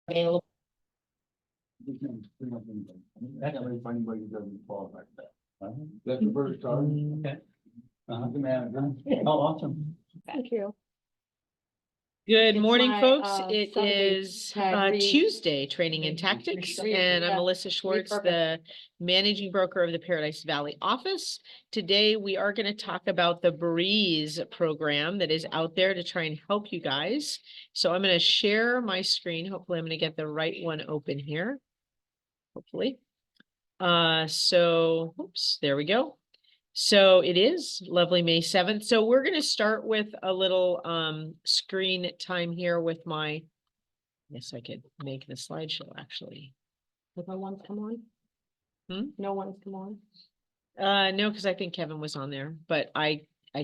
available. That's really funny anybody who doesn't qualify for that. That's the first card. Okay. The manager. Oh, awesome. Thank you. Good It's morning, my, folks. It son is had Tuesday, Training and Tactics, and I'm Melissa Schwartz, the managing broker of the Paradise Valley office. Today, we are going to talk about the Breeze program that is out there to try and help you guys. So I'm going to share my screen. Hopefully, I'm going to get the right one open here. Hopefully. Oops, there we go. So it is lovely May 7th. So we're going to start with a little screen time here with my, yes, I could make the slideshow actually. If no one's come on? Hmm? No one's come on? No, because I think Kevin was on there, but I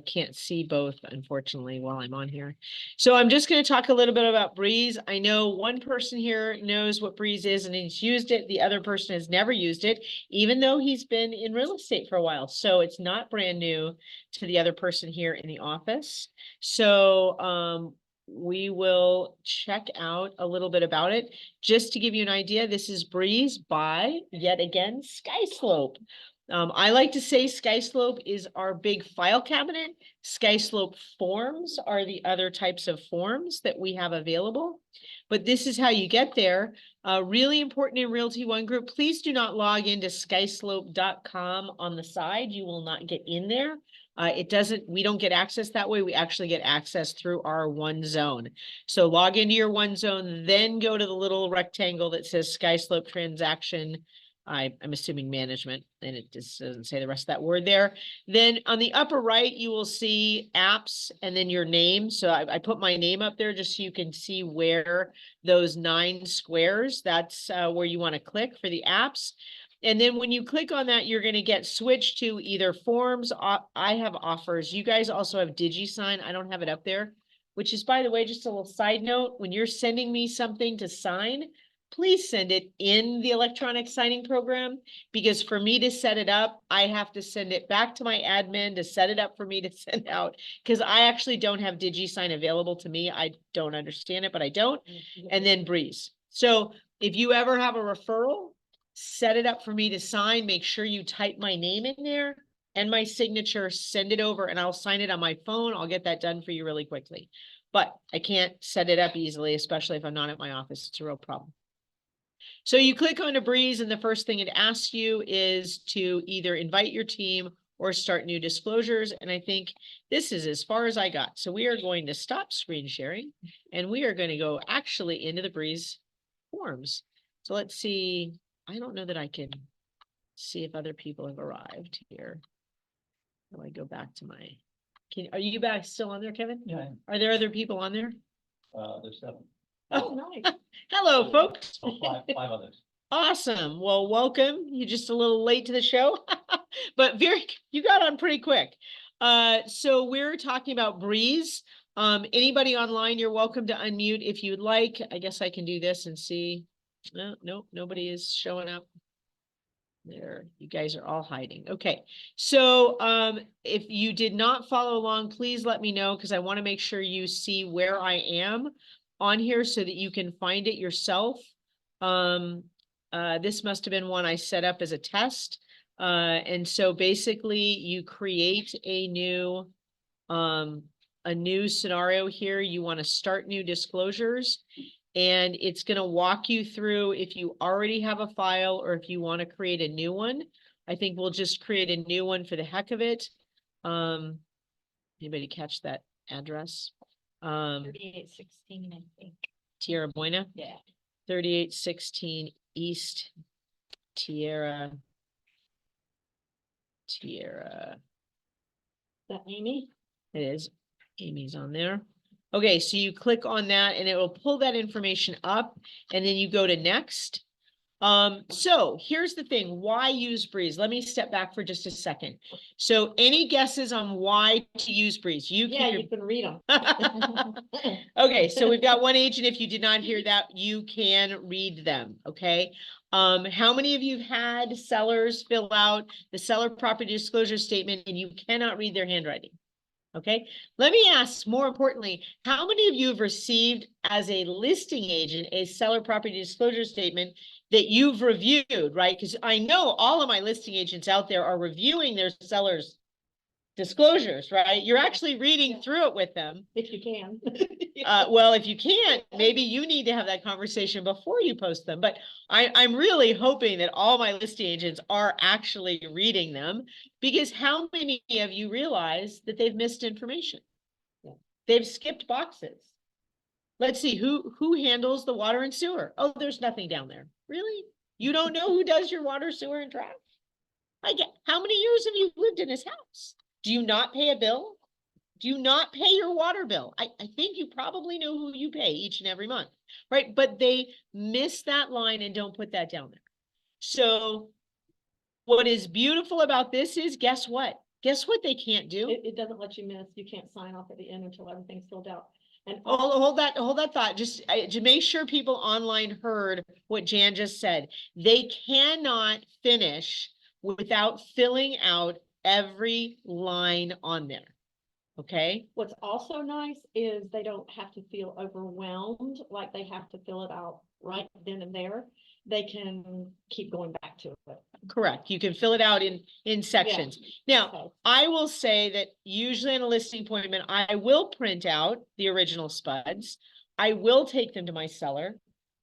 can't see both, unfortunately, while I'm on here. So I'm just going to talk a little bit about Breeze. I know one person here knows what Breeze is and he's used it. The other person has never used it, even though he's been in real estate for a while. So it's not brand new to the other person here in the office. So we will check out a little bit about it. Just to give you an idea, this is Breeze by, yet again, SkySlope. I like to say SkySlope is our big file cabinet. SkySlope forms are the other types of forms that we have available. But this is how you get there. Really important in Realty One Group, please do not log into skyslope.com on the side. You will not get in there. We don't get access that way. We actually get access through our One Zone. So log into your One Zone, then go to the little rectangle that says SkySlope transaction. I'm assuming management, and it just doesn't say the rest of that word there. Then on the upper right, you will see apps and then your name. So I put my name up there just so you can see where those 9 squares, that's where you want to click for the apps. And then when you click on that, you're going to get switched to either forms. I have offers. You guys also have DigiSign. I don't have it up there, which is, by the way, just a little side note. When you're sending me something to sign, please send it in the electronic signing program, because for me to set it up, I have to send it back to my admin to set it up for me to send out, because I actually don't have DigiSign available to me. I don't understand it, but I don't. And then Breeze. So if you ever have a referral, set it up for me to sign. Make sure you type my name in there and my signature, send it over, and I'll sign it on my phone. I'll get that done for you really quickly. But I can't set it up easily, especially if I'm not at my office. It's a real problem. So you click on a Breeze, and the first thing it asks you is to either invite your team or start new disclosures. And I think this is as far as I got. So we are going to stop screen sharing, and we are going to go actually into the Breeze forms. So let's see. I don't know that I can see if other people have arrived here. How do I go back to my, are you back still on there, Kevin? Yeah. Are there other people on there? There's 7. Oh, nice. Hello, folks. Oh, five others. Awesome. Well, welcome. You're just a little late to the show, but you got on pretty quick. So we're talking about Breeze. Anybody online, you're welcome to unmute if you'd like. I guess I can do this and see. Nope, nobody is showing up. There, you guys are all hiding. Okay, so if you did not follow along, please let me know, because I want to make sure you see where I am on here so that you can find it yourself. This must have been one I set up as a test. And so basically you create a new scenario here. You want to start new disclosures, and it's going to walk you through if you already have a file or if you want to create a new one. I think we'll just create a new one for the heck of it. Anybody catch that address? 3816, I think. Tierra Buena? Yeah. 3816 East Tierra. Is that Amy? It is. Amy's on there. Okay, so you click on that and it will pull that information up, and then you go to next. So here's the thing, why use Breeze? Let me step back for just a second. So any guesses on why to use Breeze? You can read them. Okay, so we've got one agent. If you did not hear that, you can read them. Okay. How many of you have had sellers fill out the seller property disclosure statement and you cannot read their handwriting? Okay, let me ask more importantly, how many of you have received as a listing agent, a seller property disclosure statement that you've reviewed, right? Because I know all of my listing agents out there are reviewing their sellers disclosures, right? You're actually reading through it with them. If you can. Well, if you can't, maybe you need to have that conversation before you post them. But I'm really hoping that all my listing agents are actually reading them, because how many of you realize that they've missed information? Yeah. They've skipped boxes. Let's see, who handles the water and sewer? Oh, there's nothing down there. Really? You don't know who does your water, sewer, and trash? How many years have you lived in this house? Do you not pay a bill? Do you not pay your water bill? I think you probably know who you pay each and every month, right? But they miss that line and don't put that down there. So what is beautiful about this is, guess what? Guess what they can't do? It doesn't let you miss. You can't sign off at the end until everything's filled out. And Hold that thought. Just to make sure people online heard what Jan just said. They cannot finish without filling out every line on there. Okay. what's also nice is they don't have to feel overwhelmed, like they have to fill it out right then and there. They can keep going back to it. Correct. You can fill it out in sections. Now, So, I will say that usually in a listing appointment, I will print out the original spuds. I will take them to my seller.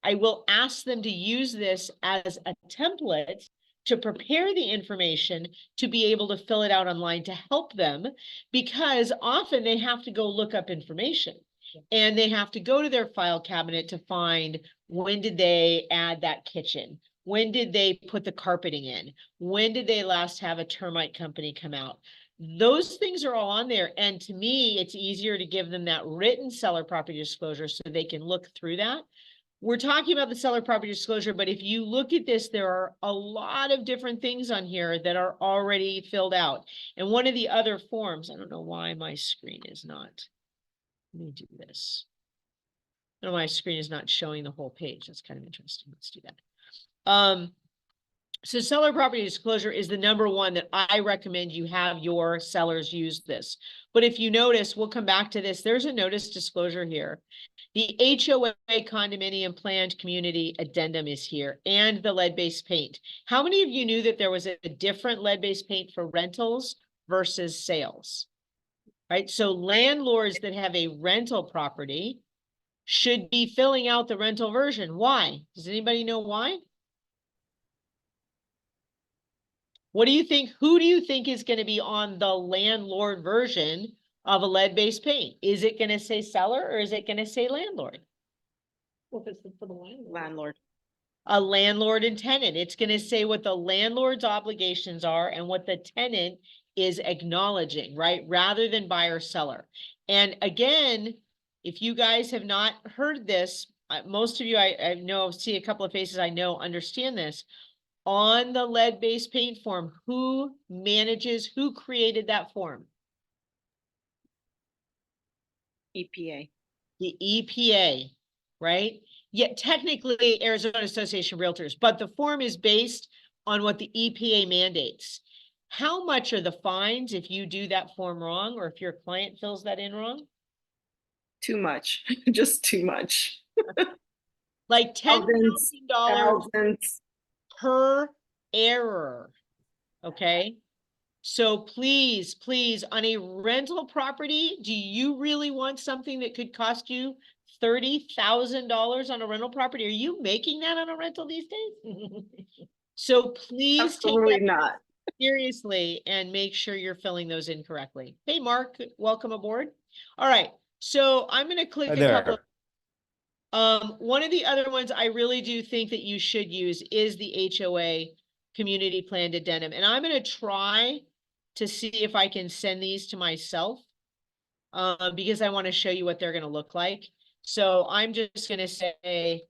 I will ask them to use this as a template to prepare the information to be able to fill it out online to help them, because often they have to go look up information and they have to go to their file cabinet to find, when did they add that kitchen? When did they put the carpeting in? When did they last have a termite company come out? Those things are all on there. And to me, it's easier to give them that written seller property disclosure so they can look through that. We're talking about the seller property disclosure, but if you look at this, there are a lot of different things on here that are already filled out. And one of the other forms, I don't know why my screen is not, let me do this. No, my screen is not showing the whole page. That's kind of interesting. Let's do that. So seller property disclosure is the number one that I recommend you have your sellers use this. But if you notice, we'll come back to this. There's a notice disclosure here. The HOA condominium planned community addendum is here, and the lead-based paint. How many of you knew that there was a different lead-based paint for rentals versus sales? Right? So landlords that have a rental property should be filling out the rental version. Why? Does anybody know why? What do you think? Who do you think is going to be on the landlord version of a lead-based paint? Is it going to say seller or is it going to say landlord? well, if it's for the landlord. Landlord. A landlord and tenant. It's going to say what the landlord's obligations are and what the tenant is acknowledging, right? Rather than buyer seller. And again, if you guys have not heard this, most of you I know, see a couple of faces I know understand this. On the lead-based paint form, who created that form? EPA. The EPA, right? Yet technically Arizona Association of Realtors, but the form is based on what the EPA mandates. How much are the fines if you do that form wrong, or if your client fills that in wrong? Too much. Just too much. Like $10,000 Thousands. per error. Okay. So please, please, on a rental property, do you really want something that could cost you $30,000 on a rental property? Are you making that on a rental these days? So please take Absolutely that not. seriously and make sure you're filling those in correctly. Hey, Mark, welcome aboard. All right. So I'm going to click a couple of, one of the other ones I really do think that you should use is the HOA community planned addendum. And I'm going to try to see if I can send these to myself, because I want to show you what they're going to look like. So I'm just going to say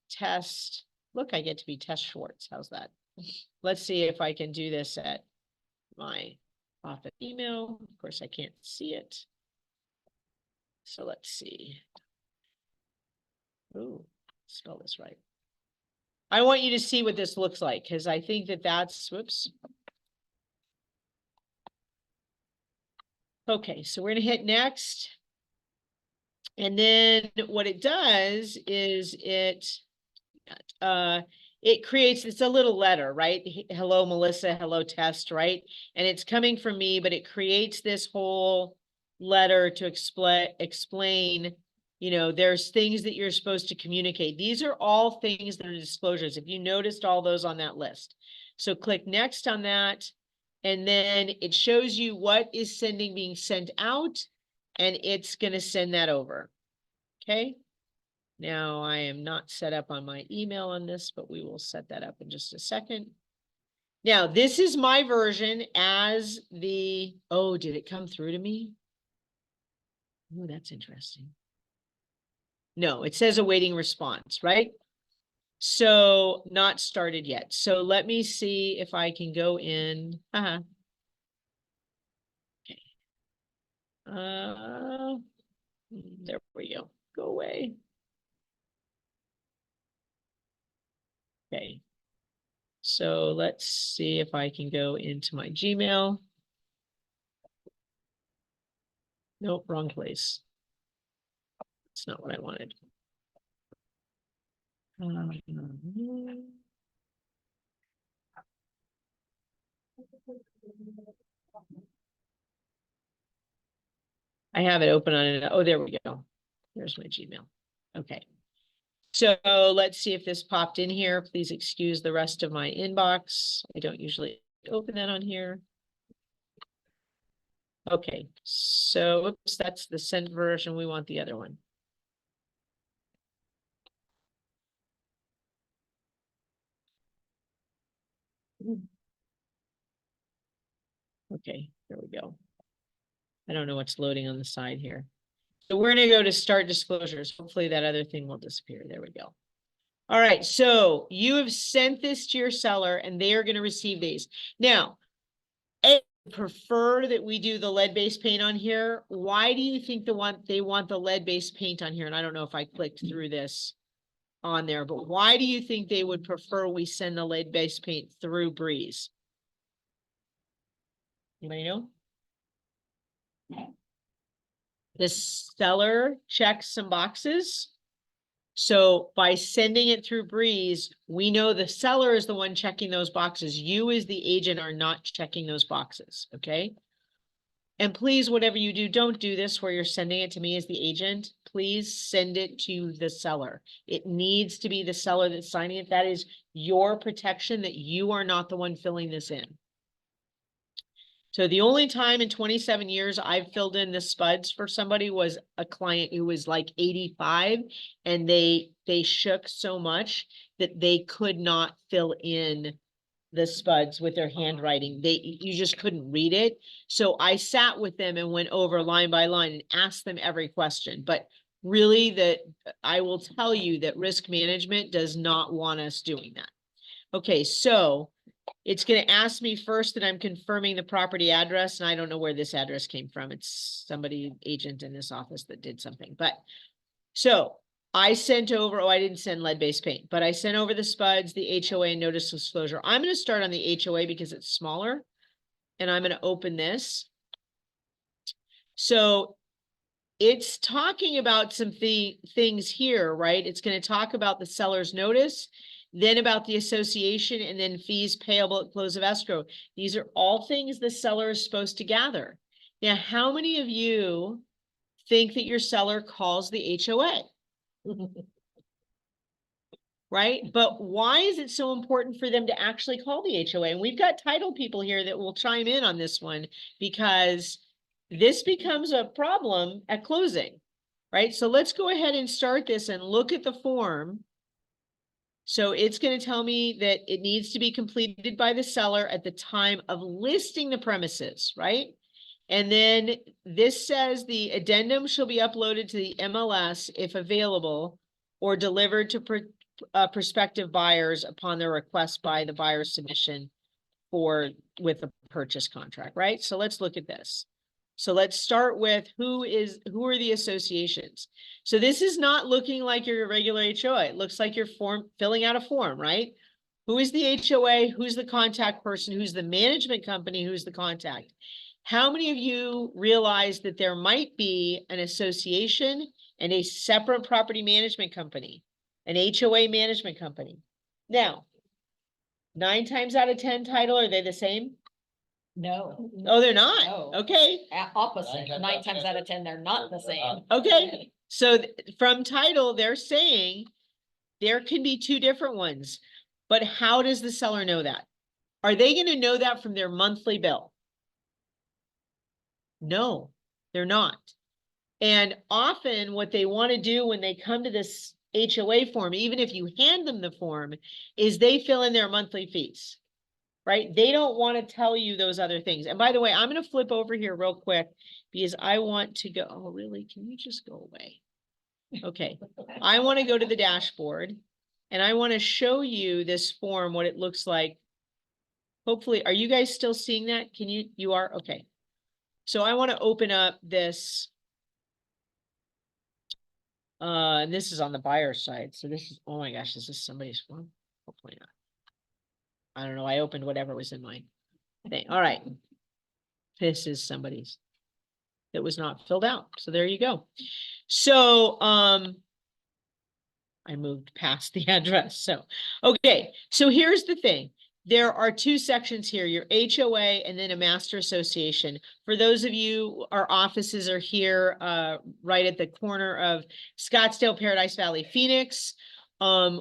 test. Look, I get to be Test Schwartz. How's that? Let's see if I can do this at my office email. Of course, I can't see it. So let's see. Ooh, spell this right. I want you to see what this looks like, because I think that that's, whoops. Okay, so we're gonna hit next. And then what it does is it creates, it's a little letter, right? Hello, Melissa, hello, test, right? And it's coming from me, but it creates this whole letter to explain, you know, there's things that you're supposed to communicate. These are all things that are disclosures. If you noticed all those on that list. So click next on that. And then it shows you what is being sent out, and it's going to send that over. Okay. Now I am not set up on my email on this, but we will set that up in just a second. Now, this is my version as the, oh, did it come through to me? Oh, that's interesting. No, it says awaiting response, right? So not started yet. So let me see if I can go in. Okay. There we go. Go away. Okay. So let's see if I can go into my Gmail. Nope, wrong place. It's not what I wanted. I have it open on it. Oh, there we go. There's my Gmail. Okay. So let's see if this popped in here. Please excuse the rest of my inbox. I don't usually open that on here. Okay, so oops, that's the sent version. We want the other one. Okay, there we go. I don't know what's loading on the side here. So we're going to go to start disclosures. Hopefully that other thing will disappear. There we go. All right, so you have sent this to your seller and they are going to receive these. Now, I prefer that we do the lead-based paint on here. Why do you think they want the lead-based paint on here? And I don't know if I clicked through this on there, but why do you think they would prefer we send the lead-based paint through Breeze? Anybody know? The seller checks some boxes. So by sending it through Breeze, we know the seller is the one checking those boxes. You as the agent are not checking those boxes, okay? And please, whatever you do, don't do this where you're sending it to me as the agent. Please send it to the seller. It needs to be the seller that's signing it. That is your protection, that you are not the one filling this in. So the only time in 27 years I've filled in the spuds for somebody was a client who was like 85 and they shook so much that they could not fill in the spuds with their handwriting. You just couldn't read it. So I sat with them and went over line by line and asked them every question. But really I will tell you that risk management does not want us doing that. Okay, so it's going to ask me first that I'm confirming the property address, and I don't know where this address came from. It's somebody agent in this office that did something. But so I sent over, I didn't send lead-based paint, but I sent over the spuds, the HOA, and notice disclosure. I'm going to start on the HOA because it's smaller, and I'm going to open this. So it's talking about some things here, right? It's going to talk about the seller's notice, then about the association, and then fees payable at close of escrow. These are all things the seller is supposed to gather. Now, how many of you think that your seller calls the HOA? Right? But why is it so important for them to actually call the HOA? And we've got title people here that will chime in on this one, because this becomes a problem at closing, right? So let's go ahead and start this and look at the form. So it's going to tell me that it needs to be completed by the seller at the time of listing the premises, right? And then this says the addendum shall be uploaded to the MLS if available, or delivered to prospective buyers upon their request by the buyer's submission with a purchase contract, right? So let's look at this. So let's start with who are the associations. So this is not looking like your regular HOA. It looks like you're filling out a form, right? Who is the HOA? Who's the contact person? Who's the management company? Who's the contact? How many of you realize that there might be an association and a separate property management company, an HOA management company? Now, 9 times out of 10, title, are they the same? No, Oh, they're not? No. Okay, opposite, 9 times out of 10, they're not the same. okay. So from title, they're saying there can be 2 different ones, but how does the seller know that? Are they gonna know that from their monthly bill? No, they're not. And often what they want to do when they come to this HOA form, even if you hand them the form, is they fill in their monthly fees, right? They don't want to tell you those other things. And by the way, I'm going to flip over here real quick because I want to go, oh, really? Can you just go away? Okay. I want to go to the dashboard and I want to show you this form, what it looks like. Hopefully, are you guys still seeing that? You are? Okay. So I want to open up this. And this is on the buyer side. So this is, oh my gosh, is this somebody's form? Hopefully not. I don't know. I opened whatever was in my thing. All right. This is somebody's that was not filled out. So there you go. So, I moved past the address. So, okay. So here's the thing. There are 2 sections here, your HOA and then a master association. For those of you, our offices are here right at the corner of Scottsdale, Paradise Valley, Phoenix.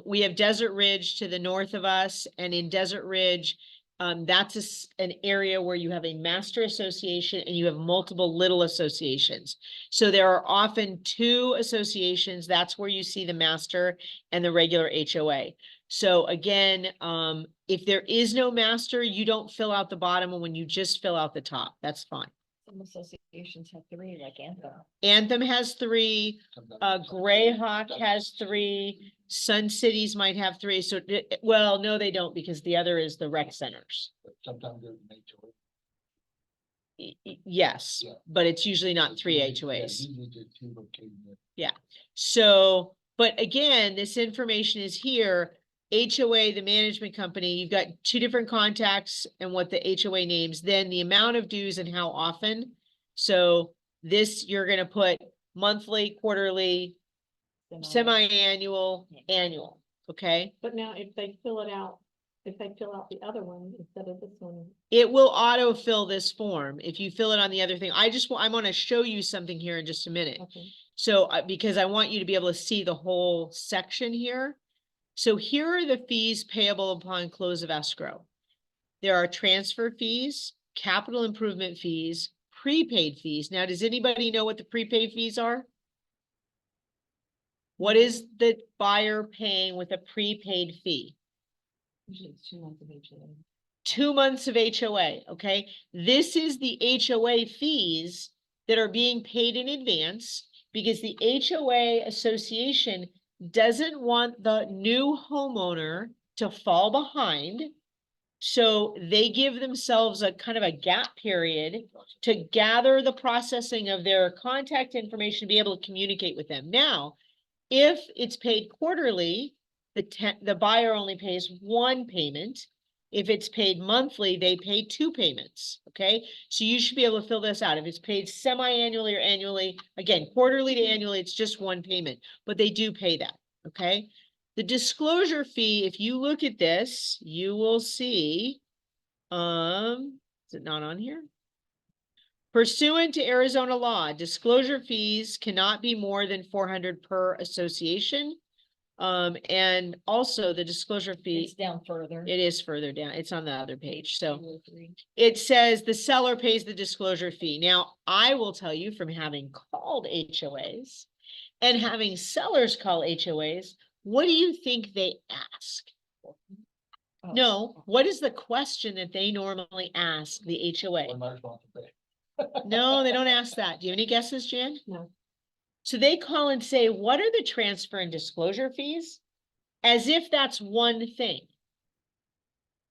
We have Desert Ridge to the north of us, and in Desert Ridge, that's an area where you have a master association and you have multiple little associations. So there are often 2 associations. That's where you see the master and the regular HOA. So again, if there is no master, you don't fill out the bottom when you just fill out the top. That's fine. Some associations have 3, like Anthem. Anthem has 3, Greyhawk has 3, Sun Cities might have 3. So, well, no, they don't because the other is the rec centers. Sometimes there's an HOA. Yes, Yeah. but it's usually not 3 Yeah, HOAs. usually just 2 located. So, but again, this information is here. HOA, the management company, you've got 2 different contacts and what the HOA names, then the amount of dues and how often. So this, you're gonna put monthly, quarterly, semi-annual, annual, okay? But now if they fill it out, if they fill out the other one instead of this one, It will autofill this form if you fill it on the other thing. I want to show you something here in just a minute. okay. So, because I want you to be able to see the whole section here. So here are the fees payable upon close of escrow. There are transfer fees, capital improvement fees, prepaid fees. Now, does anybody know what the prepaid fees are? What is the buyer paying with a prepaid fee? Usually it's 2 months of HOA. 2 months of HOA, okay? This is the HOA fees that are being paid in advance because the HOA association doesn't want the new homeowner to fall behind. So they give themselves a kind of a gap period to gather the processing of their contact information to be able to communicate with them. Now, if it's paid quarterly, the buyer only pays 1 payment. If it's paid monthly, they pay 2 payments, okay? So you should be able to fill this out. If it's paid semi-annually or annually, again, quarterly to annually, it's just 1 payment, but they do pay that, okay? The disclosure fee, if you look at this, you will see, is it not on here? Pursuant to Arizona law, disclosure fees cannot be more than 400 per association. And also the disclosure fee, It's down further. it is further down. It's on the other page. So 2 or 3. it says the seller pays the disclosure fee. Now, I will tell you from having called HOAs and having sellers call HOAs, what do you think they ask? Oh. No, what is the question that they normally ask the HOA? When I want to pay. No, they don't ask that. Do you have any guesses, Jan? No. So they call and say, what are the transfer and disclosure fees? As if that's one thing.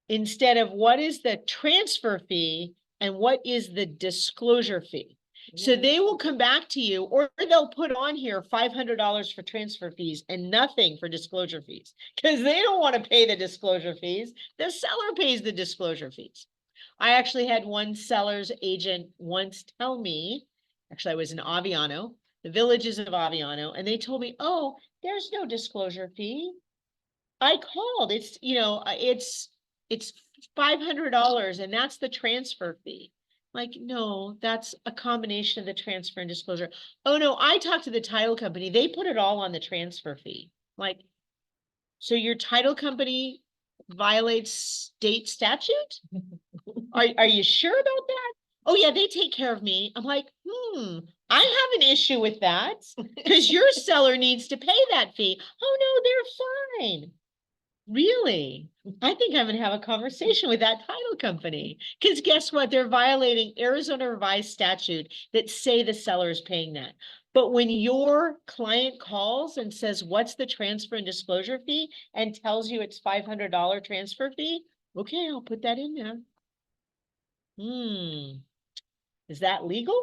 Instead of what is the transfer fee and what is the disclosure fee? So they will come back to you, or they'll put on here $500 for transfer fees and nothing for disclosure fees because they don't want to pay the disclosure fees. The seller pays the disclosure fees. I actually had one seller's agent once tell me, actually I was in Aviano, the Villages of Aviano, and they told me, oh, there's no disclosure fee. I called, it's, it's $500 and that's the transfer fee. Like, no, that's a combination of the transfer and disclosure. Oh, no, I talked to the title company. They put it all on the transfer fee. Like, so your title company violates state statute? Are you sure about that? Oh, yeah, they take care of me. I'm like, I have an issue with that because your seller needs to pay that fee. Oh, no, they're fine. Really? I think I'm gonna have a conversation with that title company. Because guess what? They're violating Arizona revised statute that say the seller is paying that. But when your client calls and says, what's the transfer and disclosure fee, and tells you it's $500 transfer fee, okay, I'll put that in there. Is that legal?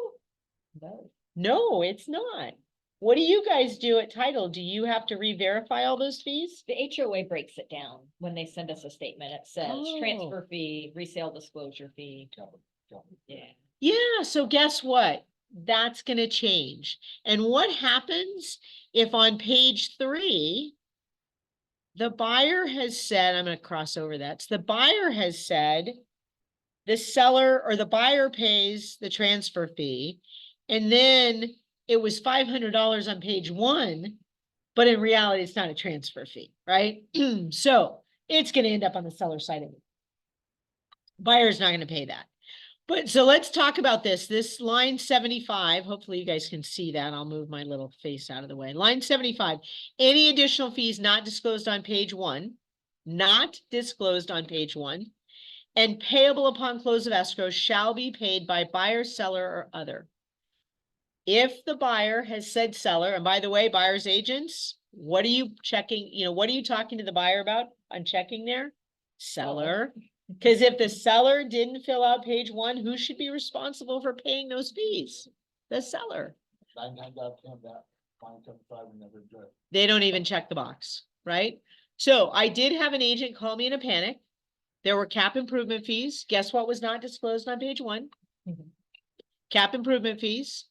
No. No, it's not. What do you guys do at title? Do you have to re-verify all those fees? The HOA breaks it down when they send us a statement. It says Oh. transfer fee, resale disclosure fee. Yeah. Yeah, so guess what? That's gonna change. And what happens if on page 3, the buyer has said, I'm gonna cross over that. So the buyer has said, the seller or the buyer pays the transfer fee, and then it was $500 on page 1, but in reality, it's not a transfer fee, right? So it's gonna end up on the seller side of it. Buyer's not gonna pay that. But so let's talk about this line 75, hopefully you guys can see that. I'll move my little face out of the way. Line 75, any additional fees not disclosed on page 1, not disclosed on page 1, and payable upon close of escrow shall be paid by buyer, seller, or other. If the buyer has said seller, and by the way, buyer's agents, what are you checking? What are you talking to the buyer about on checking there? Seller. Because if the seller didn't fill out page 1, who should be responsible for paying those fees? The seller. 9 times out of 10, that line 75 we never do it. They don't even check the box, right? So I did have an agent call me in a panic. There were cap improvement fees. Guess what was not disclosed on page 1? Cap improvement fees.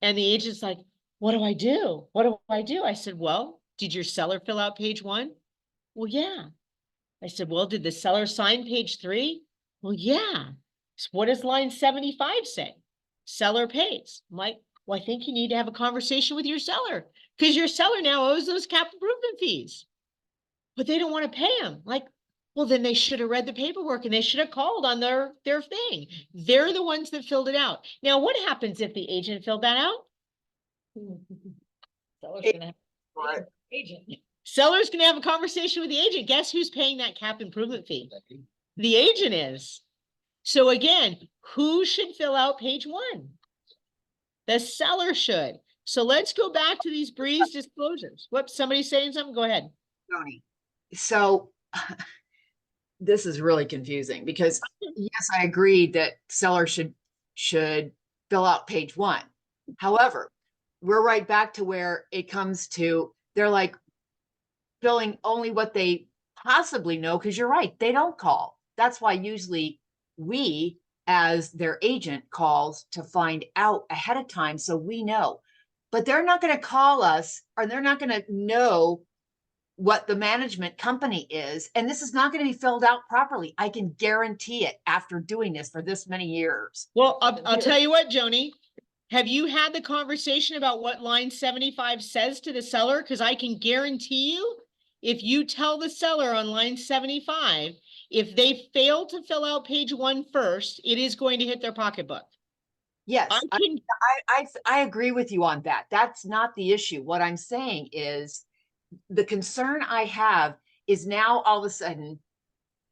And the agent's like, what do I do? What do I do? I said, well, did your seller fill out page 1? Well, yeah. I said, well, did the seller sign page 3? Well, yeah. So what does line 75 say? Seller pays. I'm like, well, I think you need to have a conversation with your seller because your seller now owes those cap improvement fees, but they don't want to pay them. Like, well, then they should have read the paperwork and they should have called on their thing. They're the ones that filled it out. Now, what happens if the agent filled that out? Seller's gonna have Right. agent. Seller's going to have a conversation with the agent. Guess who's paying that cap improvement fee? The agent is. So again, who should fill out page 1? The seller should. So let's go back to these Breeze disclosures. Whoops, somebody's saying something? Go ahead. Tony. So this is really confusing because yes, I agree that seller should fill out page 1. However, we're right back to where it comes to, they're like filling only what they possibly know, because you're right, they don't call. That's why usually we, as their agent, calls to find out ahead of time so we know. But they're not going to call us, or they're not going to know what the management company is, and this is not going to be filled out properly. I can guarantee it after doing this for this many years. Well, I'll tell you what, Joni. Have you had the conversation about what line 75 says to the seller? Because I can guarantee you, if you tell the seller on line 75, if they fail to fill out page 1 first, it is going to hit their pocketbook. Yes, I can, I agree with you on that. That's not the issue. What I'm saying is the concern I have is now all of a sudden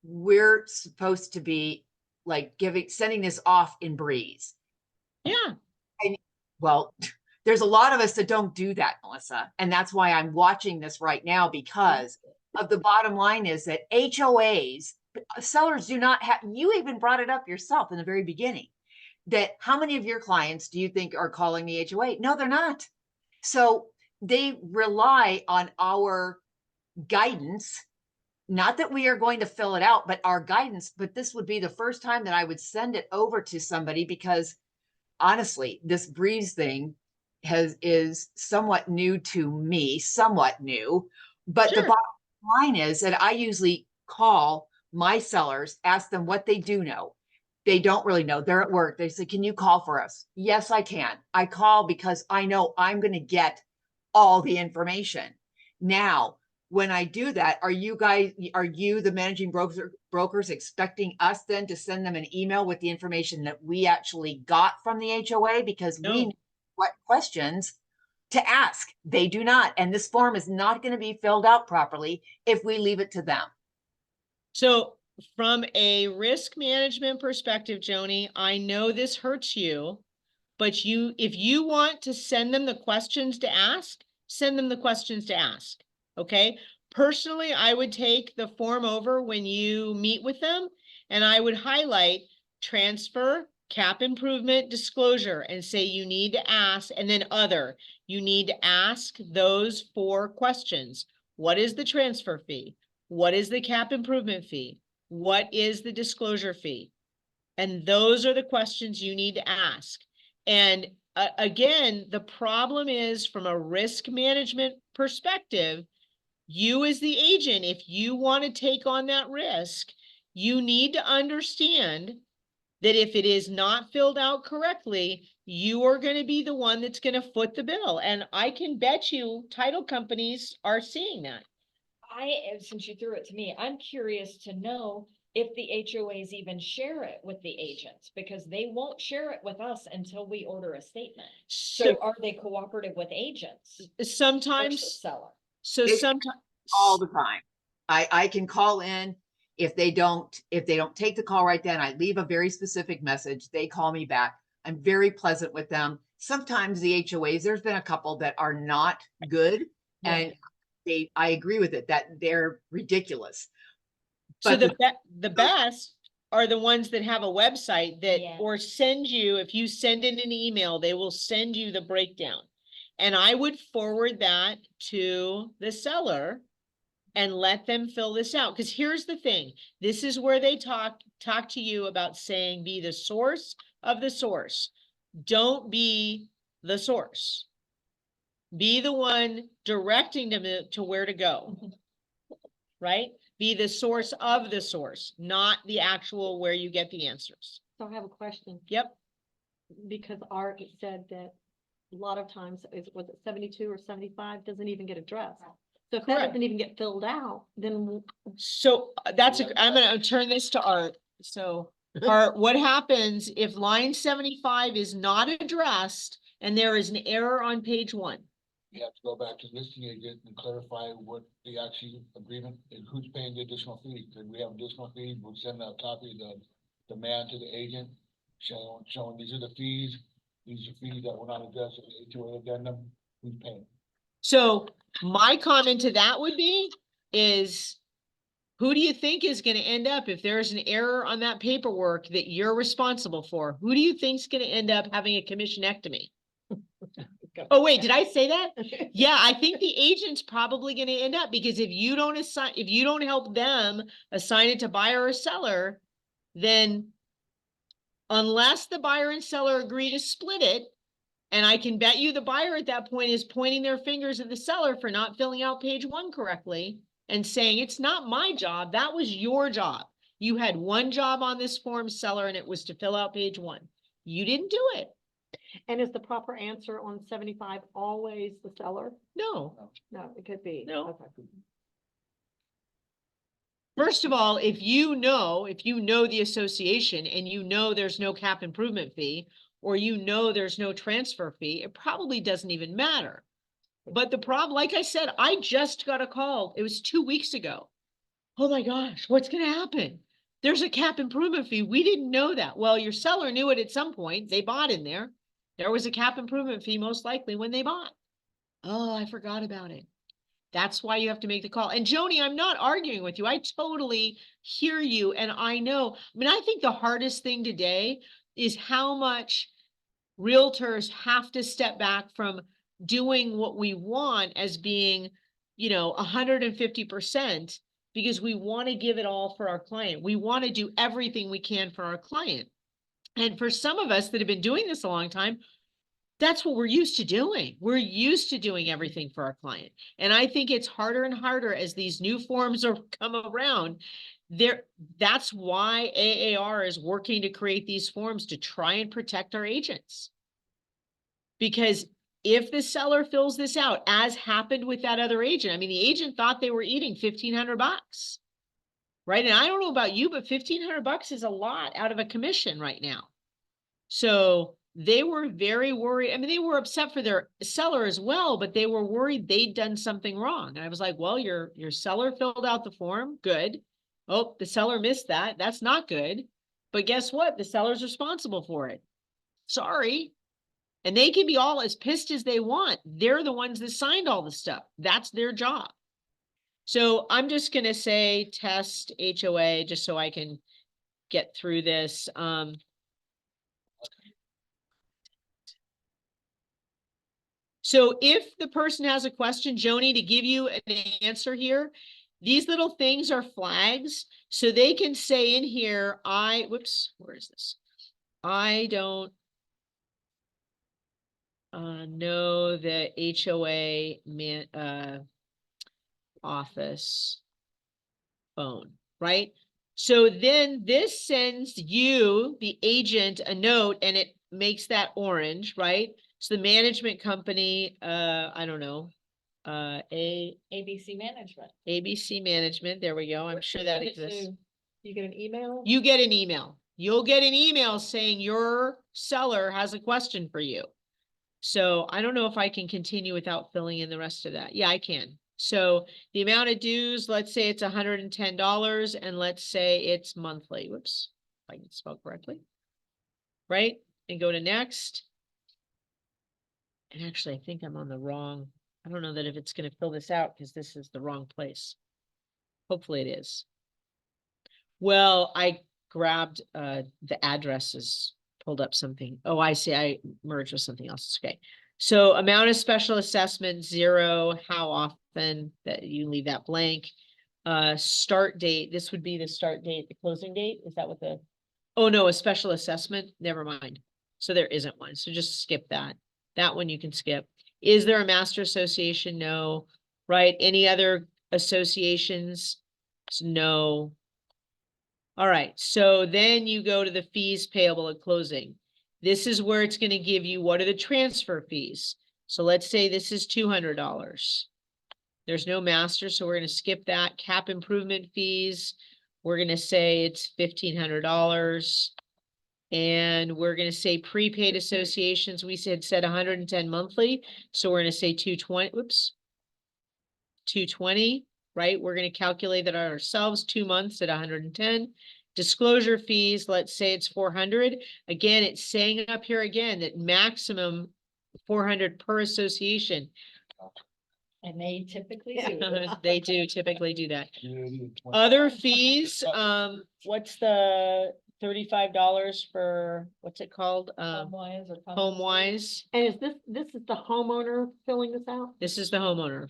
we're supposed to be like sending this off in Breeze. yeah. Well, there's a lot of us that don't do that, Melissa. And that's why I'm watching this right now, because of the bottom line is that HOAs, sellers do not have, you even brought it up yourself in the very beginning, that how many of your clients do you think are calling the HOA? No, they're not. So they rely on our guidance not that we are going to fill it out, but our guidance, but this would be the first time that I would send it over to somebody because honestly, this Breeze thing is somewhat new to me, somewhat new, but the Sure. bottom line is that I usually call my sellers, ask them what they do know. They don't really know. They're at work. They say, can you call for us? Yes, I can. I call because I know I'm going to get all the information. Now, when I do that, are you, the managing brokers expecting us then to send them an email with the information that we actually got from the HOA? Because we No. know what questions to ask. They do not. And this form is not going to be filled out properly if we leave it to them. So from a risk management perspective, Joni, I know this hurts you, but if you want to send them the questions to ask, send them the questions to ask. Okay. Personally, I would take the form over when you meet with them and I would highlight transfer, cap improvement, disclosure, and say you need to ask, and then other, you need to ask those 4 questions. What is the transfer fee? What is the cap improvement fee? What is the disclosure fee? And those are the questions you need to ask. And again, the problem is from a risk management perspective, you as the agent, if you want to take on that risk, you need to understand that if it is not filled out correctly, you are going to be the one that's going to foot the bill. And I can bet you title companies are seeing that. Since you threw it to me, I'm curious to know if the HOAs even share it with the agents, because they won't share it with us until we order a statement. So are they cooperative with agents? Sometimes, versus seller? so It's sometimes all the time. I can call in. If they don't take the call right then, I leave a very specific message. They call me back. I'm very pleasant with them. Sometimes the HOAs, there's been a couple that are not good, and I agree with it that they're ridiculous. So But the best are the ones that have a website that, or send you, if you send in an email, they will send you the breakdown. And I would forward that to the seller and let them fill this out. Because here's the thing, this is where they talk to you about saying, be the source of the source. Don't be the source. Be the one directing them to where to go, right? Be the source of the source, not the actual where you get the answers. So I have a question. Yep. Because Art said that a lot of times, was it 72 or 75, doesn't even get addressed. So if that Correct. doesn't even get filled out, then So I'm going to turn this to Art. So Art, what happens if line 75 is not addressed and there is an error on page 1? You have to go back to the listing agent and clarify what the actual agreement and who's paying the additional fee. Because we have additional fee, we'll send a copy of the demand to the agent, showing these are the fees. These are fees that were not addressed in the HOA addendum. Who's paying? So my comment to that would be is, who do you think is going to end up if there's an error on that paperwork that you're responsible for? Who do you think is going to end up having a commissionectomy? Oh, wait, did I say that? Yeah, I think the agent's probably going to end up, because if you don't help them assign it to buyer or seller, then unless the buyer and seller agree to split it, and I can bet you the buyer at that point is pointing their fingers at the seller for not filling out page 1 correctly and saying, it's not my job, that was your job. You had one job on this form, seller, and it was to fill out page 1. You didn't do it. and is the proper answer on 75 always the seller? No. No, it could be. No. Okay. First of all, if you know the association and you know there's no cap improvement fee, or you know there's no transfer fee, it probably doesn't even matter. But the problem, like I said, I just got a call. It was 2 weeks ago. Oh my gosh, what's going to happen? There's a cap improvement fee. We didn't know that. Well, your seller knew it at some point. They bought in there. There was a cap improvement fee most likely when they bought. Oh, I forgot about it. That's why you have to make the call. And Joni, I'm not arguing with you. I totally hear you. And I know, I think the hardest thing today is how much realtors have to step back from doing what we want as being, 150%, because we want to give it all for our client. We want to do everything we can for our client. And for some of us that have been doing this a long time, that's what we're used to doing. We're used to doing everything for our client. And I think it's harder and harder as these new forms are come around. That's why AAR is working to create these forms to try and protect our agents. Because if the seller fills this out, as happened with that other agent, I mean, the agent thought they were eating $1,500, right? And I don't know about you, but $1,500 is a lot out of a commission right now. So they were very worried. I mean, they were upset for their seller as well, but they were worried they'd done something wrong. And I was like, well, your seller filled out the form. Good. Oh, the seller missed that. That's not good. But guess what? The seller's responsible for it. Sorry. And they can be all as pissed as they want. They're the ones that signed all the stuff. That's their job. So I'm just going to say test HOA just so I can get through this. So if the person has a question, Joni, to give you an answer here, these little things are flags. So they can say in here, whoops, where is this? I don't know the HOA office phone, right? So then this sends you, the agent, a note and it makes that orange, right? So the management company, I don't know, ABC Management. ABC Management, there we go. I'm sure that exists. You get an email? You get an email. You'll get an email saying your seller has a question for you. So I don't know if I can continue without filling in the rest of that. Yeah, I can. So the amount of dues, let's say it's $110 and let's say it's monthly. Whoops, if I can spell correctly. Right? And go to next. And actually, I think I'm on the wrong. I don't know that if it's going to fill this out because this is the wrong place. Hopefully it is. Well, I grabbed the addresses, pulled up something. Oh, I see. I merged with something else. Okay. So amount of special assessment, 0. How often that you leave that blank. Start date. This would be the start date, the closing date. Is that what oh no, a special assessment? Never mind. So there isn't one. So just skip that. That one you can skip. Is there a master association? No. Right? Any other associations? No. All right, so then you go to the fees payable at closing. This is where it's going to give you what are the transfer fees. So let's say this is $200. There's no master, so we're going to skip that. Cap improvement fees, we're going to say it's $1,500. And we're going to say prepaid associations, we said 110 monthly, so we're going to say 220, whoops, 220. Right? We're going to calculate that ourselves, 2 months at 110. Disclosure fees, let's say it's 400. Again, it's saying up here again that maximum 400 per association. And they typically do. They do typically do that. Other fees, what's the $35 for, what's it called? HomeWise or HomeWise. And is this is the homeowner filling this out? This is the homeowner.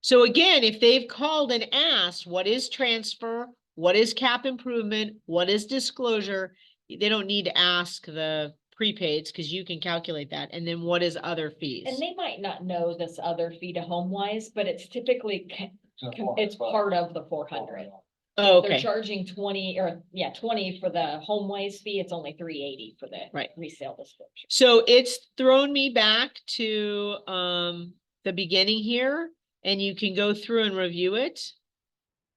So again, if they've called and asked, what is transfer? What is cap improvement? What is disclosure? They don't need to ask the prepaids because you can calculate that. And then what is other fees? And they might not know this other fee to HomeWise, but it's typically, it's part of the 400. Oh, They're okay. charging 20 or 20 for the HomeWise fee. It's only $380 for the resale description. So it's thrown me back to the beginning here. And you can go through and review it.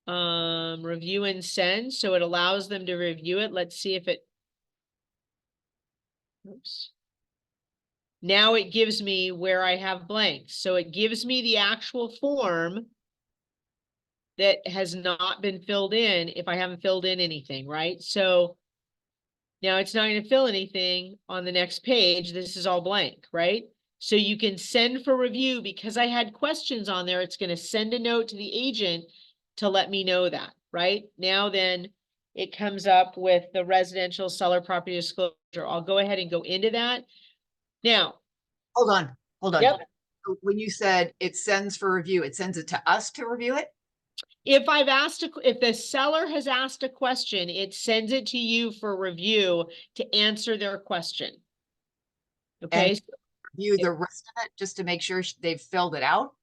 Review and send. So it allows them to review it. Let's see if it. Oops. Now it gives me where I have blanks. So it gives me the actual form that has not been filled in if I haven't filled in anything, right? So now it's not going to fill anything on the next page. This is all blank, right? So you can send for review because I had questions on there. It's going to send a note to the agent to let me know that, right? Now then it comes up with the residential seller property disclosure. I'll go ahead and go into that. Now. Hold on. Yep. So when you said it sends for review, it sends it to us to review it? If I've asked, if the seller has asked a question, it sends it to you for review to answer their question. Okay, And view the rest of it just to make sure they've filled it out.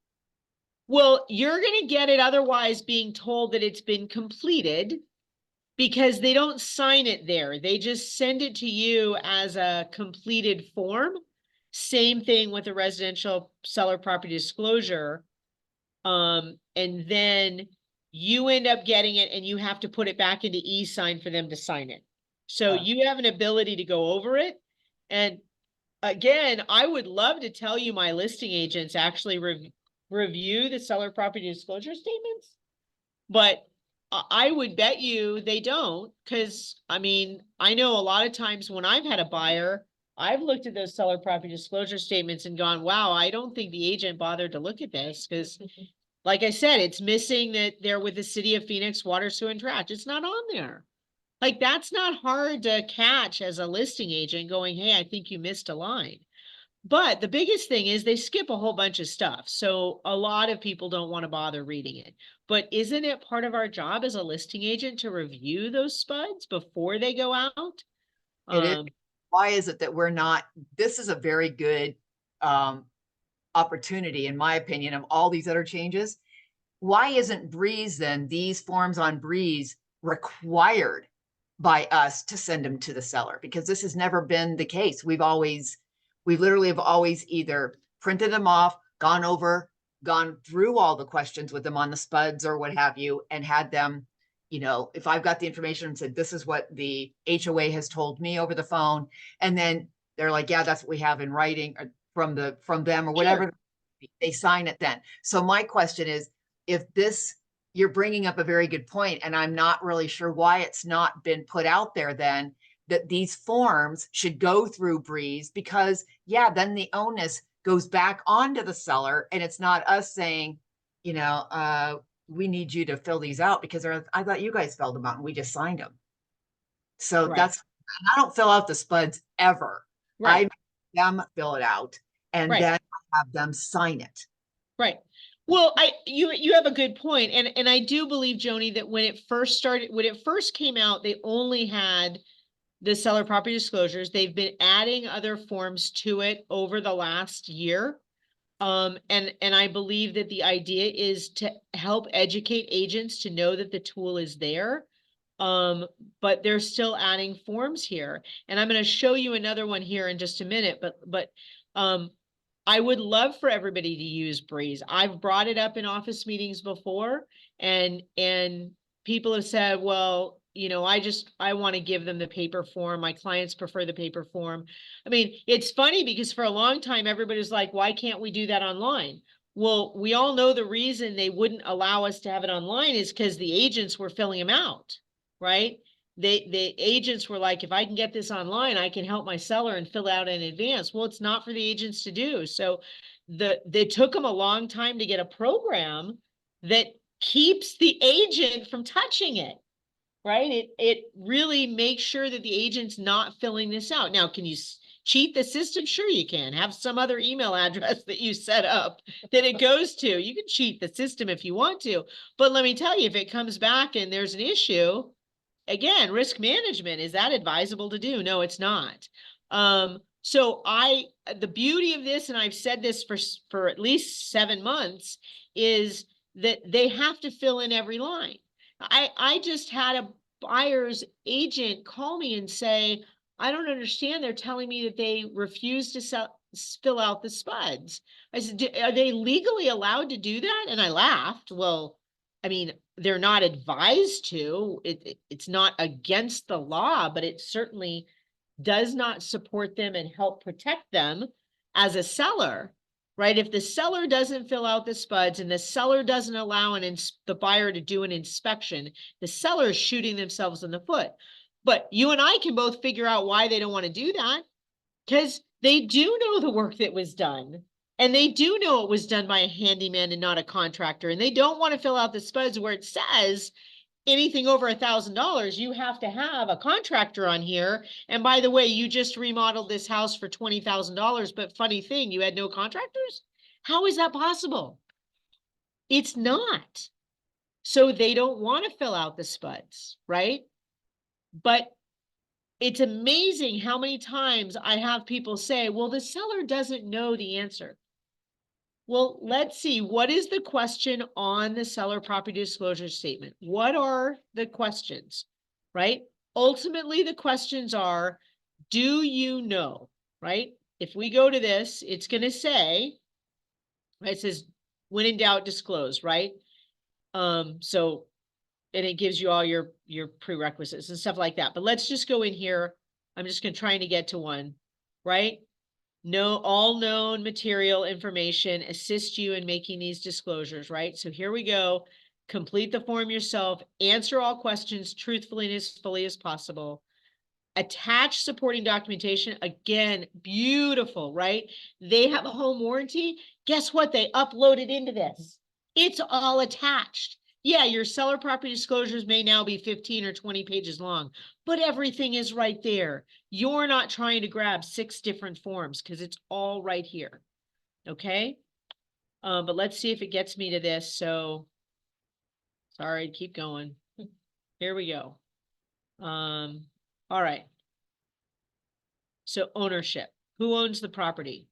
well, you're gonna get it otherwise being told that it's been completed because they don't sign it there. They just send it to you as a completed form. Same thing with a residential seller property disclosure. And then you end up getting it and you have to put it back into e-sign for them to sign it. So you have an ability to go over it. And again, I would love to tell you my listing agents actually review the seller property disclosure statements, but I would bet you they don't, because I mean, I know a lot of times when I've had a buyer, I've looked at those seller property disclosure statements and gone, wow, I don't think the agent bothered to look at this, because like I said, it's missing that they're with the city of Phoenix water, sewer, and trash. It's not on there. Like, that's not hard to catch as a listing agent going, hey, I think you missed a line. But the biggest thing is they skip a whole bunch of stuff. So a lot of people don't want to bother reading it. But isn't it part of our job as a listing agent to review those spuds before they go out? It is. Why is it that we're not, this is a very good opportunity, in my opinion, of all these other changes. Why isn't Breeze then, these forms on Breeze, required by us to send them to the seller? Because this has never been the case. We literally have always either printed them off, gone through all the questions with them on the spuds or what have you, and had them, if I've got the information and said, this is what the HOA has told me over the phone, and then they're like, yeah, that's what we have in writing or from them or whatever, Sure. they sign it then. So my question is, if this, you're bringing up a very good point, and I'm not really sure why it's not been put out there then, that these forms should go through Breeze, because then the onus goes back onto the seller, and it's not us saying, we need you to fill these out because I thought you guys filled them out and we just signed them. So Right. I don't fill out the spuds ever. I Right. make them fill it out and Right. then I have them sign it. Right. Well, you have a good point. And I do believe, Joni, that when it first came out, they only had the seller property disclosures. They've been adding other forms to it over the last year. And I believe that the idea is to help educate agents to know that the tool is there. But they're still adding forms here. And I'm going to show you another one here in just a minute, but I would love for everybody to use Breeze. I've brought it up in office meetings before, and people have said, well, I want to give them the paper form. My clients prefer the paper form. I mean, it's funny because for a long time, everybody's like, why can't we do that online? Well, we all know the reason they wouldn't allow us to have it online is because the agents were filling them out, right? The agents were like, if I can get this online, I can help my seller and fill out in advance. Well, it's not for the agents to do. So they took them a long time to get a program that keeps the agent from touching it, right? It really makes sure that the agent's not filling this out. Now, can you cheat the system? Sure you can. Have some other email address that you set up that it goes to. You can cheat the system if you want to. But let me tell you, if it comes back and there's an issue, again, risk management, is that advisable to do? No, it's not. So the beauty of this, and I've said this for at least 7 months, is that they have to fill in every line. I just had a buyer's agent call me and say, I don't understand. They're telling me that they refuse to fill out the spuds. I said, are they legally allowed to do that? And I laughed. Well, I mean, they're not advised to. It's not against the law, but it certainly does not support them and help protect them as a seller, right? If the seller doesn't fill out the spuds and the seller doesn't allow the buyer to do an inspection, the seller is shooting themselves in the foot. But you and I can both figure out why they don't want to do that, because they do know the work that was done. And they do know it was done by a handyman and not a contractor. And they don't want to fill out the spuds where it says anything over $1,000, you have to have a contractor on here. And by the way, you just remodeled this house for $20,000, but funny thing, you had no contractors? How is that possible? It's not. So they don't want to fill out the spuds, right? But it's amazing how many times I have people say, well, the seller doesn't know the answer. Well, let's see, what is the question on the seller property disclosure statement? What are the questions, right? Ultimately, the questions are, do you know, right? If we go to this, it's going to say, it says, when in doubt, disclose, right? So, and it gives you all your prerequisites and stuff like that. But let's just go in here. I'm just going to try to get to one, right? No, all known material information assist you in making these disclosures, right? So here we go. Complete the form yourself, answer all questions truthfully and as fully as possible. Attach supporting documentation. Again, beautiful, right? They have a home warranty. Guess what? They uploaded into this. It's all attached. Yeah, your seller property disclosures may now be 15 or 20 pages long, but everything is right there. You're not trying to grab 6 different forms because it's all right here. Okay. But let's see if it gets me to this. So sorry, keep going. Here we go. All right. So ownership, who owns the property?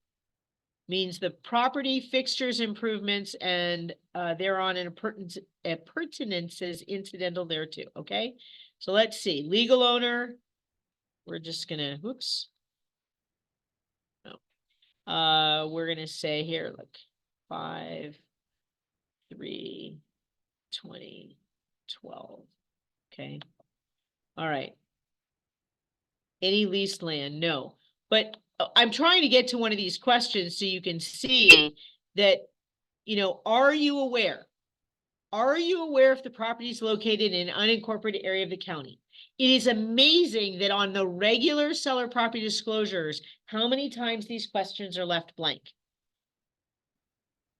Means the property, fixtures, improvements, and thereon and appurtenances incidental thereto, okay? So let's see, legal owner, we're just gonna, whoops. No. We're gonna say here, look, 5, 3, 20, 12, okay? All right. Any leased land? No. But I'm trying to get to one of these questions so you can see that, you know, are you aware? Are you aware if the property is located in an unincorporated area of the county? It is amazing that on the regular seller property disclosures, how many times these questions are left blank.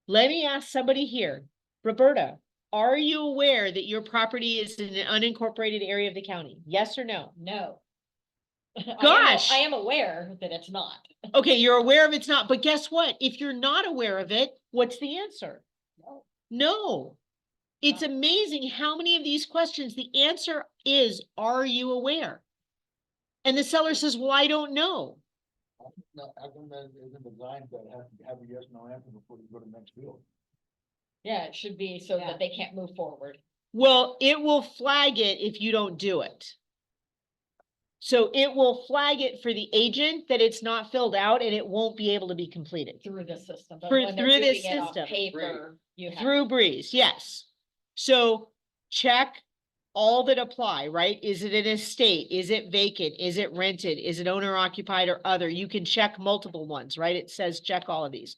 Let me ask somebody here. Roberta, are you aware that your property is in an unincorporated area of the county? Yes or no? No. Gosh. I am aware that it's not. Okay, you're aware of it's not, but guess what? If you're not aware of it, what's the answer? No. No. It's amazing how many of these questions, the answer is, are you aware? And the seller says, well, I don't know. How come that isn't designed that have a yes, no answer before you go to the next field? Yeah, it should be so that they can't move forward. Well, it will flag it if you don't do it. So it will flag it for the agent that it's not filled out and it won't be able to be completed. Through the system. But Through when they're this doing it on system. paper, you have. Through Breeze, yes. So check all that apply, right? Is it an estate? Is it vacant? Is it rented? Is it owner occupied or other? You can check multiple ones, right? It says check all of these,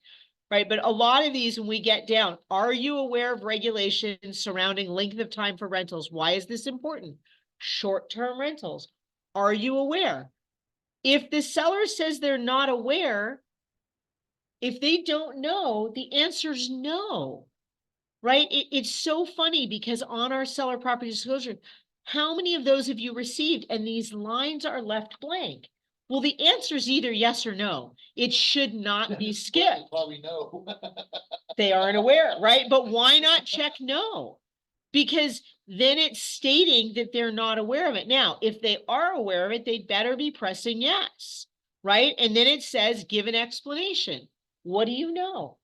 right? But a lot of these, when we get down, are you aware of regulations surrounding length of time for rentals? Why is this important? Short-term rentals. Are you aware? If the seller says they're not aware, if they don't know, the answer is no, right? It's so funny because on our seller property disclosure, how many of those have you received? And these lines are left blank. Well, the answer is either yes or no. It should not be skipped. Probably no. They aren't aware, right? But why not check no? Because then it's stating that they're not aware of it. Now, if they are aware of it, they'd better be pressing yes, right? And then it says, give an explanation. What do you know?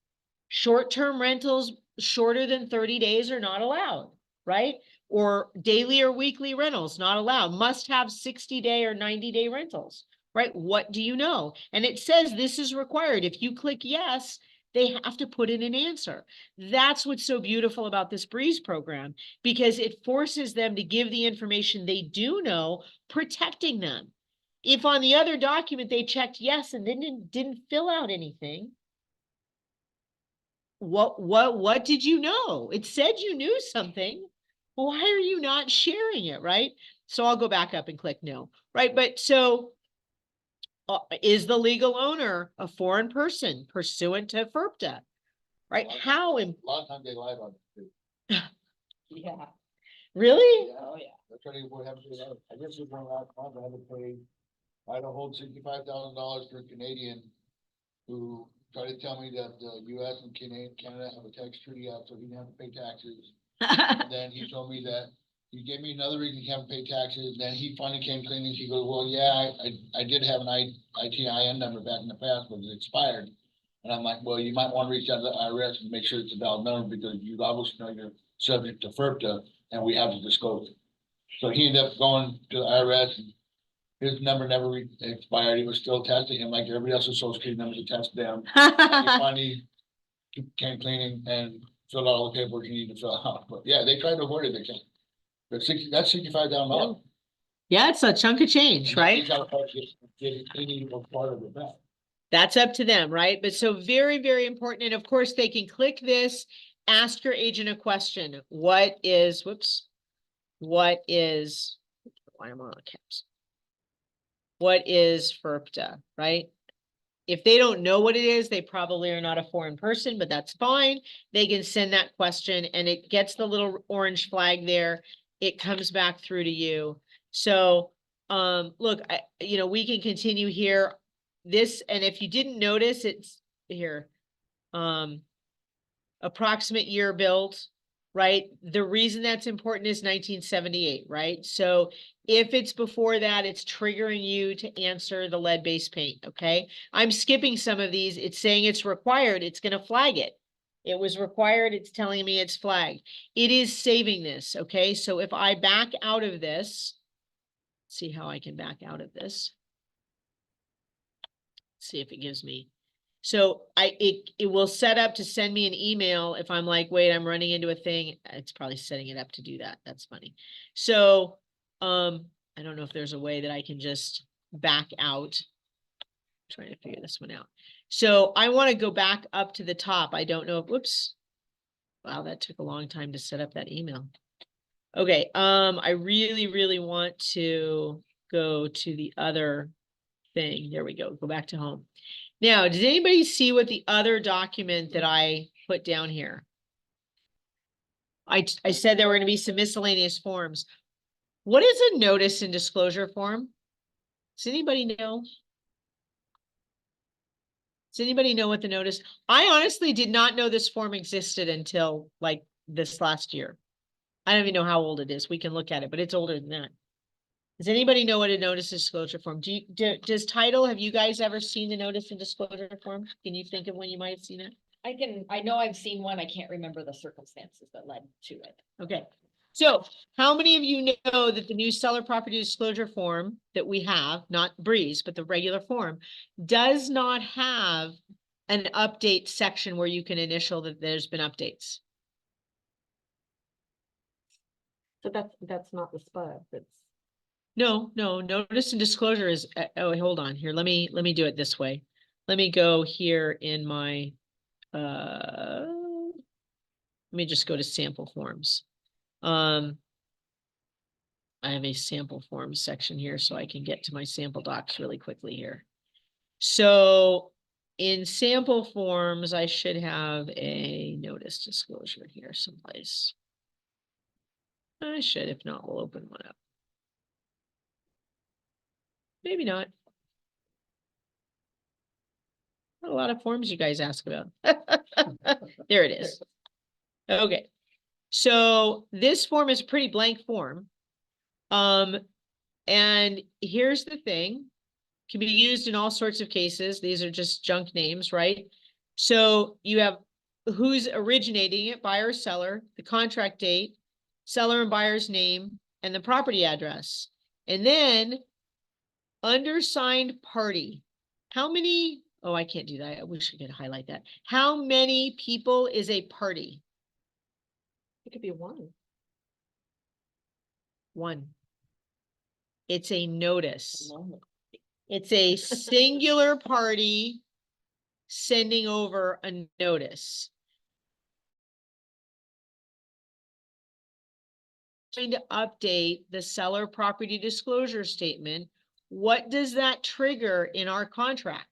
Short-term rentals shorter than 30 days are not allowed, right? Or daily or weekly rentals not allowed. Must have 60-day or 90-day rentals, right? What do you know? And it says this is required. If you click yes, they have to put in an answer. That's what's so beautiful about this Breeze program, because it forces them to give the information they do know, protecting them. If on the other document they checked yes and then didn't fill out anything, what did you know? It said you knew something. Why are you not sharing it, right? So I'll go back up and click no, right? But so is the legal owner a foreign person pursuant to FERPTA, right? How? A lot of times they lie about it. Yeah. Really? Oh, yeah. That's what happened to that. I guess it was one last month, I had to pay, I had to hold $65,000 for a Canadian who tried to tell me that the US and Canada have a tax treaty out, so he didn't have to pay taxes. And then he told me that he gave me another reason he haven't paid taxes. Then he finally came clean and he goes, well, yeah, I did have an ITIN number back in the past, but it expired. And I'm like, well, you might want to reach out to the IRS and make sure it's a valid number because you obviously know you're subject to FERPTA and we have to disclose it. So he ended up going to the IRS and his number never expired. It was still attached to him like everybody else's social security numbers attached to them. He finally came clean and filled out all the paperwork he needed to fill out. But yeah, they tried to avoid it, they can't. But that's $65,000. Yeah, it's a chunk of change, And then right? he's got to get any part of it back. That's up to them, right? But so very, very important. And of course, they can click this, ask your agent a question. Why am I on caps? What is FERPTA, right? If they don't know what it is, they probably are not a foreign person, but that's fine. They can send that question and it gets the little orange flag there. It comes back through to you. So, look, we can continue here. This, and if you didn't notice, it's here. Approximate year build, right? The reason that's important is 1978, right? So if it's before that, it's triggering you to answer the lead-based paint, okay? I'm skipping some of these. It's saying it's required. It's going to flag it. It was required. It's telling me it's flagged. It is saving this, okay? So if I back out of this, see how I can back out of this. See if it gives me. So it will set up to send me an email if I'm like, wait, I'm running into a thing. It's probably setting it up to do that. That's funny. So I don't know if there's a way that I can just back out. I'm trying to figure this one out. So I want to go back up to the top. I don't know. Whoops. Wow, that took a long time to set up that email. Okay. I really, really want to go to the other thing. There we go. Go back to home. Now, does anybody see what the other document that I put down here? I said there were going to be some miscellaneous forms. What is a notice and disclosure form? Does anybody know? Does anybody know what the notice? I honestly did not know this form existed until like this last year. I don't even know how old it is. We can look at it, but it's older than that. Does anybody know what a notice and disclosure form? Does title, have you guys ever seen the notice and disclosure form? Can you think of when you might have seen it? I know I've seen one. I can't remember the circumstances that led to it. Okay. So how many of you know that the new seller property disclosure form that we have, not Breeze, but the regular form, does not have an update section where you can initial that there's been updates? So that's not the SPUD, that's. No, notice and disclosure is, oh, hold on here. Let me do it this way. Let me go here in my, let me just go to sample forms. I have a sample forms section here so I can get to my sample docs really quickly here. So in sample forms, I should have a notice disclosure here someplace. I should, if not, we'll open one up. Maybe not. Not a lot of forms you guys ask about. There it is. Okay. So this form is a pretty blank form. And here's the thing. Can be used in all sorts of cases. These are just junk names, right? So you have who's originating it, buyer or seller, the contract date, seller and buyer's name, and the property address. And then undersigned party. How many? Oh, I can't do that. I wish I could highlight that. How many people is a party? It could be one. One. It's a notice. It's a singular party sending over a notice. Going to update the seller property disclosure statement. What does that trigger in our contract?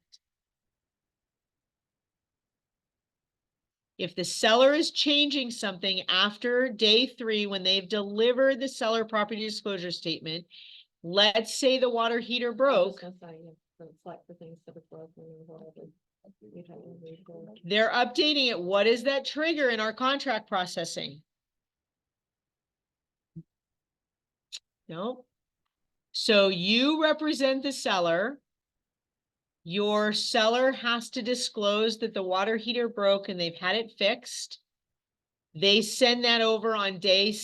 If the seller is changing something after day 3, when they've delivered the seller property disclosure statement, let's say the water heater broke. It's like for things that are broken or whatever. You'd have to read it. They're updating it. What does that trigger in our contract processing? No. So you represent the seller. Your seller has to disclose that the water heater broke and they've had it fixed. They send that over on day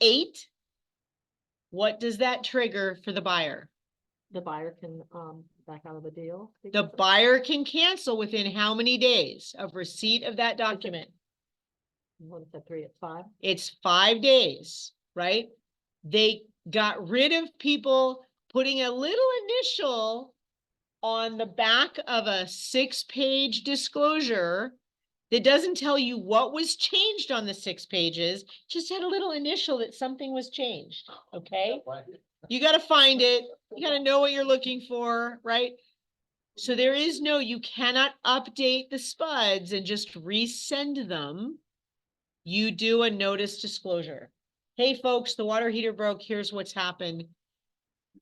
8. What does that trigger for the buyer? The buyer can, back out of the deal. The buyer can cancel within how many days of receipt of that document? What is that, 3, it's 5? It's 5 days, right? They got rid of people putting a little initial on the back of a 6-page disclosure that doesn't tell you what was changed on the 6 pages, just had a little initial that something was changed, okay? You got to find it. You got to know what you're looking for, right? So there is no, you cannot update the spuds and just resend them. You do a notice disclosure. Hey, folks, the water heater broke. Here's what's happened.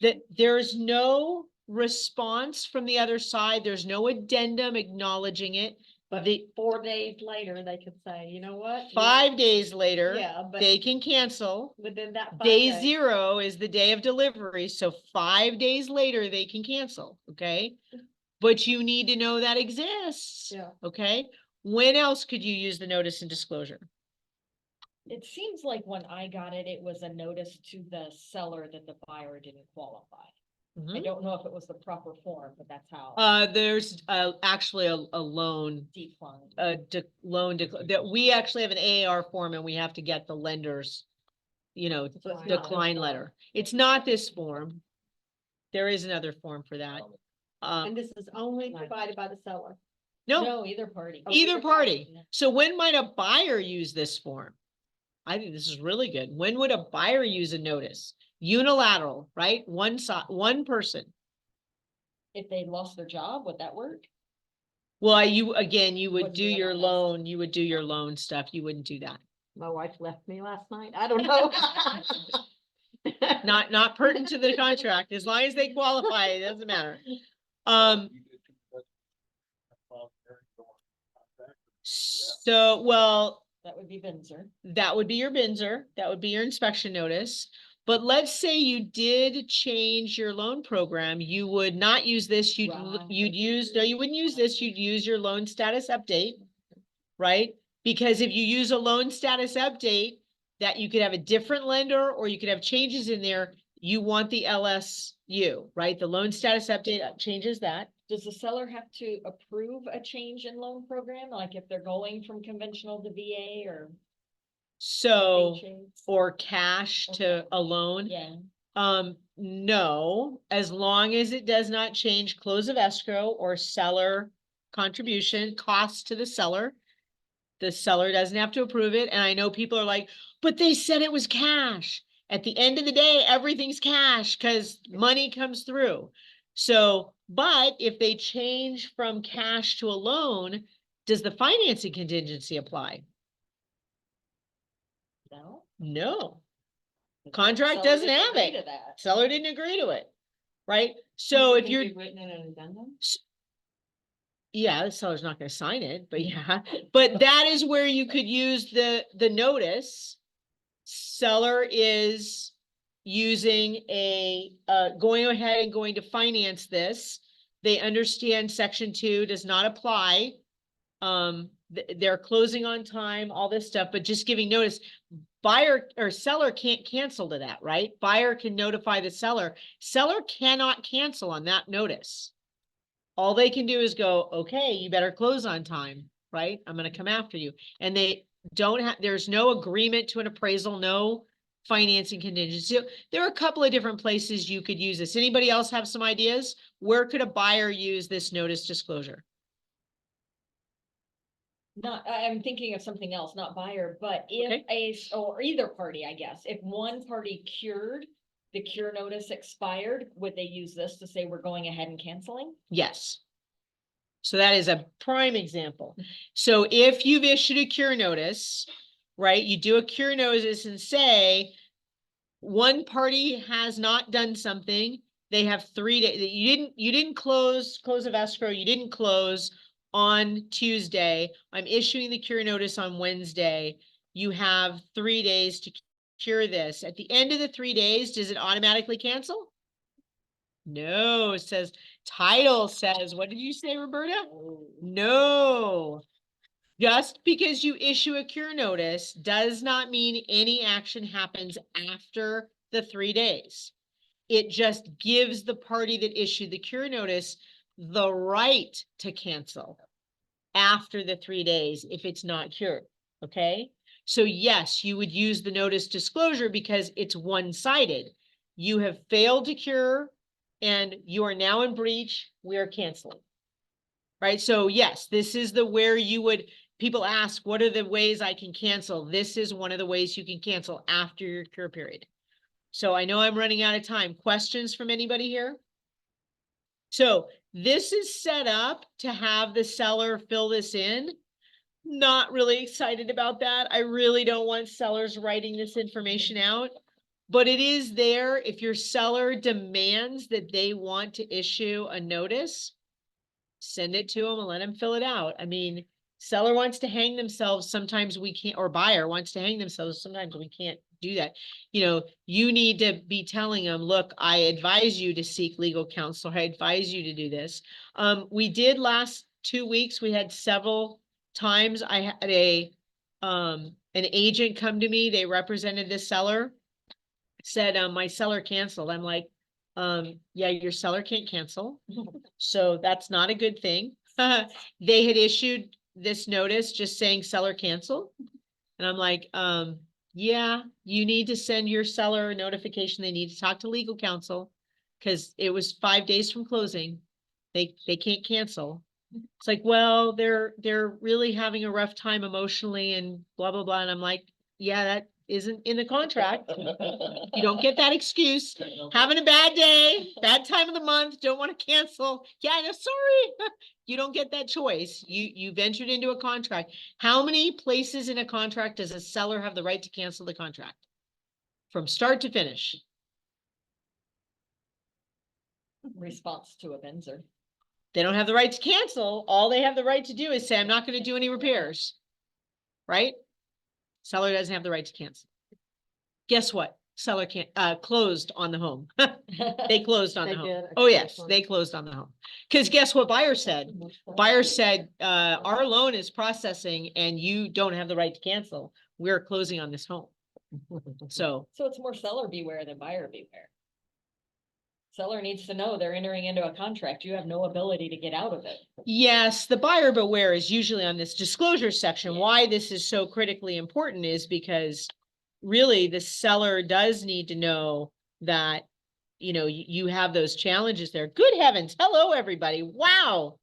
That there's no response from the other side. There's no addendum acknowledging it. But The 4 days later, they could say, you know what? 5 days later, Yeah, but they can cancel. within that 5 Day days. 0 is the day of delivery. So 5 days later, they can cancel. Okay. But you need to know that exists. Yeah. Okay. When else could you use the notice and disclosure? It seems like when I got it, it was a notice to the seller that the buyer didn't qualify. I Mhm. don't know if it was the proper form, but that's how There's actually a loan, declined. that we actually have an AAR form and we have to get the lender's, So it's not this decline form. letter. It's not this form. There is another form for that. And this is only provided by the seller. No, No, either party. either party. Yeah. So when might a buyer use this form? I think this is really good. When would a buyer use a notice? Unilateral, right? One side, one person. If they lost their job, would that work? Well, you would Wouldn't do do it your on this. loan, you would do your loan stuff. You wouldn't do that. My wife left me last night. I don't know. Not pertinent to the contract. As long as they qualify, it doesn't matter. So, well, That would be Binzer. that would be your Binzer, that would be your inspection notice. But let's say you did change your loan program, you would not use this, Right. you wouldn't use this, you'd use your loan status update, right? Because if you use a loan status update, that you could have a different lender or you could have changes in there, you want the LSU, right? The loan status update changes that. Does the seller have to approve a change in loan program? Like if they're going from conventional to VA or? So, FHAs? or cash to Okay. a loan. Yeah, No, as long as it does not change close of escrow or seller contribution costs to the seller. The seller doesn't have to approve it. And I know people are like, but they said it was cash. At the end of the day, everything's cash because money comes through. So, but if they change from cash to a loan, does the financing contingency apply? no. No. The Contract seller doesn't didn't have agree it. to that. Seller didn't agree to it, right? So if you're, Written in an addendum? yeah, the seller's not gonna sign it, but yeah, but that is where you could use the notice. Seller is using going ahead and going to finance this. They understand section 2 does not apply. They're closing on time, all this stuff, but just giving notice. Buyer or seller can't cancel to that, right? Buyer can notify the seller. Seller cannot cancel on that notice. All they can do is go, okay, you better close on time, right? I'm gonna come after you. And they don't have, there's no agreement to an appraisal, no financing contingency. So there are a couple of different places you could use this. Anybody else have some ideas? Where could a buyer use this notice disclosure? I'm thinking of something else, not buyer, but if Okay. or either party, I guess, if one party cured, the cure notice expired, would they use this to say we're going ahead and canceling? Yes. So that is a prime example. So if you've issued a cure notice, right, you do a cure notice and say, one party has not done something, they have 3 days, you didn't close of escrow, you didn't close on Tuesday, I'm issuing the cure notice on Wednesday, you have 3 days to cure this. At the end of the 3 days, does it automatically cancel? No, it says, title says, what did you say, Roberta? No. Just because you issue a cure notice does not mean any action happens after the 3 days. It just gives the party that issued the cure notice the right to cancel after the 3 days if it's not cured, okay? So yes, you would use the notice disclosure because it's one-sided. You have failed to cure and you are now in breach, we are canceling. Right, so yes, this is the where you would, people ask, what are the ways I can cancel? This is one of the ways you can cancel after your cure period. So I know I'm running out of time. Questions from anybody here? So this is set up to have the seller fill this in. Not really excited about that. I really don't want sellers writing this information out, but it is there. If your seller demands that they want to issue a notice, send it to them and let them fill it out. I mean, seller wants to hang themselves. Sometimes we can't, or buyer wants to hang themselves. Sometimes we can't do that. You know, you need to be telling them, look, I advise you to seek legal counsel. I advise you to do this. We did last 2 weeks. We had several times. I had an agent come to me. They represented the seller, said, my seller canceled. I'm like, yeah, your seller can't cancel. So that's not a good thing. They had issued this notice just saying seller cancel. And I'm like, yeah, you need to send your seller a notification. They need to talk to legal counsel because it was 5 days from closing. They can't cancel. It's like, well, they're really having a rough time emotionally and blah, blah, blah. And I'm like, yeah, that isn't in the contract. You don't get that excuse. Having a bad day, bad time of the month, don't want to cancel. Yeah, no, sorry. You don't get that choice. You've entered into a contract. How many places in a contract does a seller have the right to cancel the contract? From start to finish. Response to a vendor. They don't have the right to cancel. All they have the right to do is say, I'm not going to do any repairs. Right? Seller doesn't have the right to cancel. Guess what? Seller can't, closed on the home. They closed on the home. Oh, yes, they closed on the home. Because guess what buyer said? Buyer said, our loan is processing and you don't have the right to cancel. We're closing on this home. So, So it's more seller beware than buyer beware. Seller needs to know they're entering into a contract. You have no ability to get out of it. yes, the buyer beware is usually on this disclosure section. Yeah. Why this is so critically important is because really the seller does need to know that, you know, you have those challenges there. Good heavens. Hello, everybody. Wow.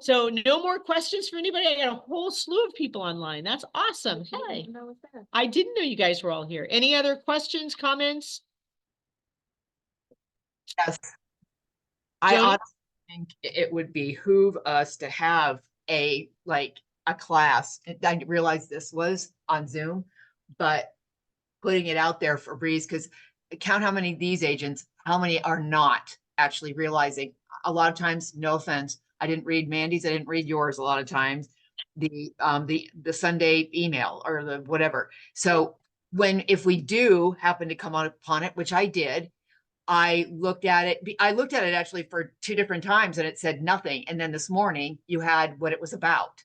So no more questions for anybody. I got a whole slew of people online. That's awesome. Hey, I didn't know you guys were all here. Any other questions, comments? Yes. I Joni? honestly think it would behoove us to have a class. I realized this was on Zoom, but putting it out there for Breeze, because count how many of these agents, how many are not actually realizing. A lot of times, no offense, I didn't read Mandy's, I didn't read yours a lot of times, the Sunday email or the whatever. So if we do happen to come upon it, which I did, I looked at it. I looked at it actually for 2 different times and it said nothing. And then this morning you had what it was about.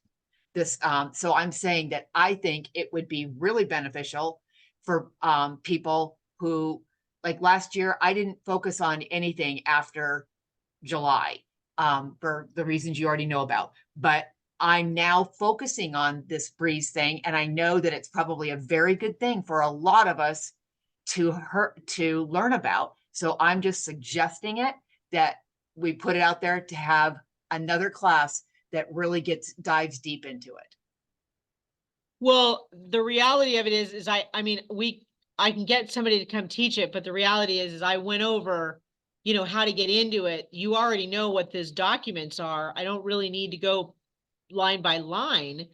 This, so I'm saying that I think it would be really beneficial for people who, like last year, I didn't focus on anything after July for the reasons you already know about. But I'm now focusing on this Breeze thing, and I know that it's probably a very good thing for a lot of us to learn about. So I'm just suggesting that we put it out there to have another class that really dives deep into it. Well, the reality of it is I mean, I can get somebody to come teach it, but the reality is I went over, you know, how to get into it. You already know what these documents are. I don't really need to go line by line.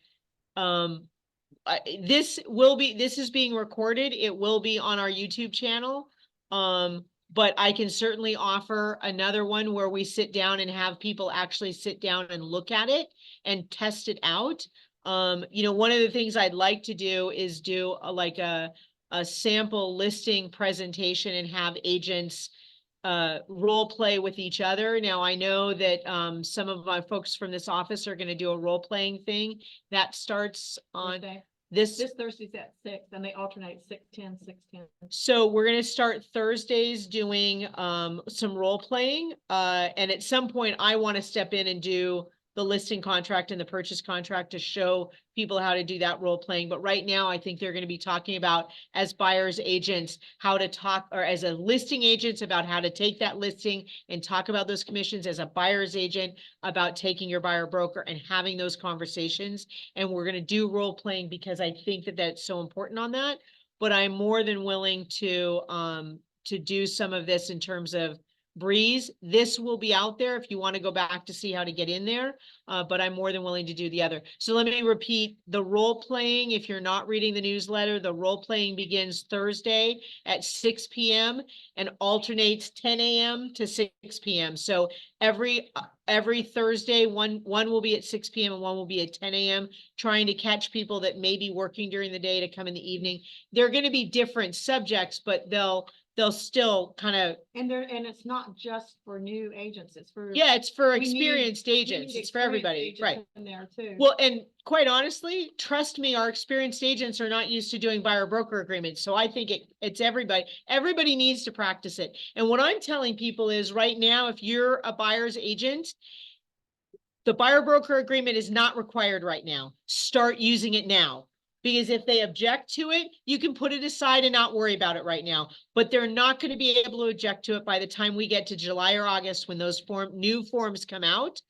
This is being recorded. It will be on our YouTube channel. But I can certainly offer another one where we sit down and have people actually sit down and look at it and test it out. You know, one of the things I'd like to do is do a a sample listing presentation and have agents role play with each other. Now, I know that some of my folks from this office are going to do a role playing thing that starts on Thursday. this. This Thursday's at 6, and they alternate 6:10, 6:10. So we're going to start Thursdays doing some role playing. And at some point I want to step in and do the listing contract and the purchase contract to show people how to do that role playing. But right now, I think they're going to be talking about, as buyer's agents, how to talk, or as a listing agents, about how to take that listing and talk about those commissions, as a buyer's agent about taking your buyer broker and having those conversations. And we're going to do role playing because I think that that's so important on that. But I'm more than willing to do some of this in terms of Breeze. This will be out there if you want to go back to see how to get in there, but I'm more than willing to do the other. So let me repeat the role playing. If you're not reading the newsletter, the role playing begins Thursday at 6 p.m. and alternates 10 a.m. to 6 p.m. So every Thursday, one will be at 6 p.m. and one will be at 10 a.m. trying to catch people that may be working during the day to come in the evening. They're going to be different subjects, but they'll still kind of, And it's not just for new agents, it's for. yeah, it's for we need- experienced we agents. need It's for experienced everybody, agents right? In there too. Well, and quite honestly, trust me, our experienced agents are not used to doing buyer broker agreements. So I think it's everybody. Everybody needs to practice it. And what I'm telling people is right now, if you're a buyer's agent, the buyer broker agreement is not required right now. Start using it now. Because if they object to it, you can put it aside and not worry about it right now. But they're not going to be able to object to it by the time we get to July or August when those new forms come out.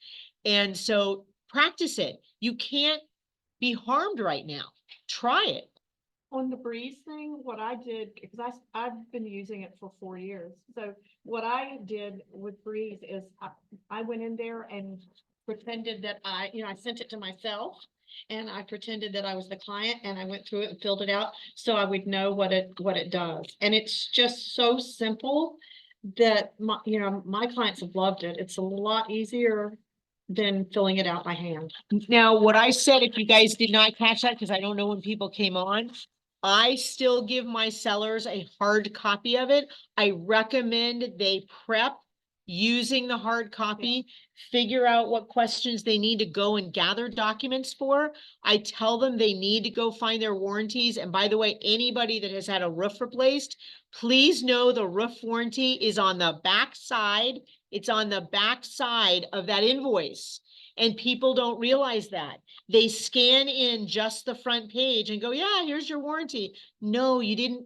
And so practice it. You can't be harmed right now. Try it. On the Breeze thing, what I did, because I've been using it for 4 years. So what I did with Breeze is I went in there and pretended that I sent it to myself. And I pretended that I was the client and I went through it and filled it out so I would know what it does. And it's just so simple that my clients have loved it. It's a lot easier than filling it out by hand. Now, what I said, if you guys did not catch that, because I don't know when people came on, I still give my sellers a hard copy of it. I recommend they prep using the hard copy, figure out what questions they need to go and gather documents for. I tell them they need to go find their warranties. And by the way, anybody that has had a roof replaced, please know the roof warranty is on the back side. It's on the back side of that invoice. And people don't realize that. They scan in just the front page and go, yeah, here's your warranty. No, you didn't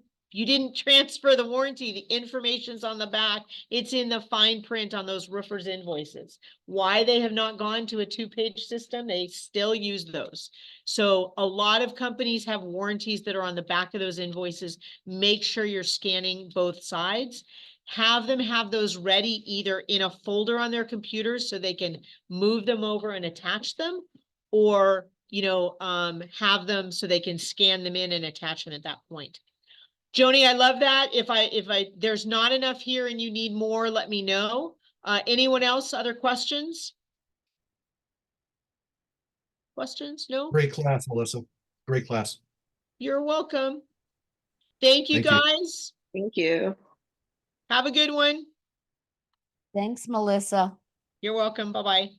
transfer the warranty. The information's on the back. It's in the fine print on those roofers' invoices. Why they have not gone to a 2-page system, they still use those. So a lot of companies have warranties that are on the back of those invoices. Make sure you're scanning both sides. Have them have those ready either in a folder on their computers so they can move them over and attach them, or have them so they can scan them in and attach them at that point. Joni, I love that. If there's not enough here and you need more, let me know. Anyone else? Other questions? Questions? No? Great class, Melissa. Great class. You're welcome. Thank you, Thank you. guys. Thank you. Have a good one. Thanks, Melissa. You're welcome. Bye-bye.